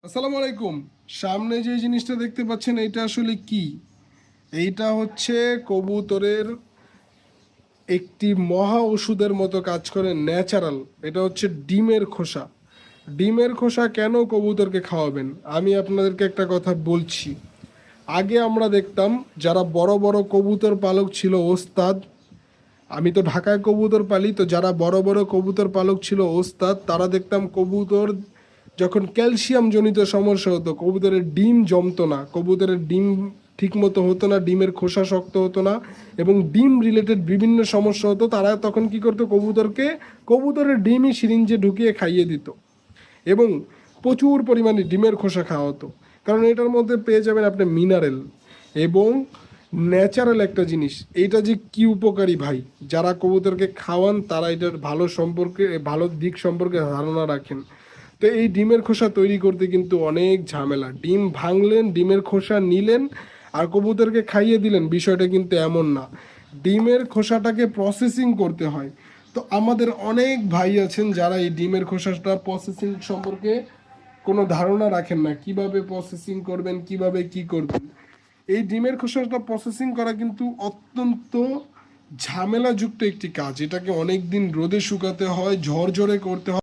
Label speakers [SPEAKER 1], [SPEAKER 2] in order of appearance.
[SPEAKER 1] আসসালামু আলাইকুম। সামনে যে জিনিসটা দেখতে পাচ্ছেন এইটা আসলে কি? এইটা হচ্ছে কবুতরের একটি মহা ওষুধের মতো কাজ করে, ন্যাচারাল। এটা হচ্ছে ডিমের খোসা। ডিমের খোসা কেন কবুতরকে খাওয়াবেন? আমি আপনাদেরকে একটা কথা বলছি। আগে আমরা দেখতাম যারা বড় বড় কবুতর পালক ছিল, ওস্তাদ। আমি তো ঢাকায় কবুতর পালি, তো যারা বড় বড় কবুতর পালক ছিল, ওস্তাদ, তারা দেখতাম কবুতর যখন ক্যালসিয়াম জনিত সমস্যা হতো, কবুতরের ডিম জমতো না, কবুতরের ডিম ঠিক মতো হতো না, ডিমের খোসা শক্ত হতো না, এবং ডিম রিলেটেড বিভিন্ন সমস্যা হতো, তারা তখন কি করতো? কবুতরকে কবুতরের ডিমই সিরিঞ্জে ঢুকিয়ে খাইয়ে দিত, এবং প্রচুর পরিমাণে ডিমের খোসা খাওয়া হতো। কারণ এটার মধ্যে পেয়ে যাবেন আপনি মিনারেল এবং ন্যাচারাল একটা জিনিস। এইটা যে কি উপকারী ভাই, যারা কবুতরকে খাওয়ান তারা এটার ভালো সম্পর্কে, ভালো দিক সম্পর্কে ধারণা রাখেন। তো এই ডিমের খোসা তৈরি করতে কিন্তু অনেক ঝামেলা। ডিম ভাঙলেন, ডিমের খোসা নিলেন, আর কবুতরকে খাইয়ে দিলেন, বিষয়টা কিন্তু এমন না। ডিমের খোসাটাকে প্রসেসিং করতে হয়। তো আমাদের অনেক ভাই আছেন যারা এই ডিমের খোসাটা প্রসেসিং সম্পর্কে কোনো ধারণা রাখেন না, কিভাবে প্রসেসিং করবেন, কিভাবে কি করবেন। এই ডিমের খোসাটা প্রসেসিং করা কিন্তু অত্যন্ত ঝামেলাযুক্ত একটি কাজ। এটাকে অনেক দিন রোদে শুকাতে হয়, ঝরঝরে করতে হয়।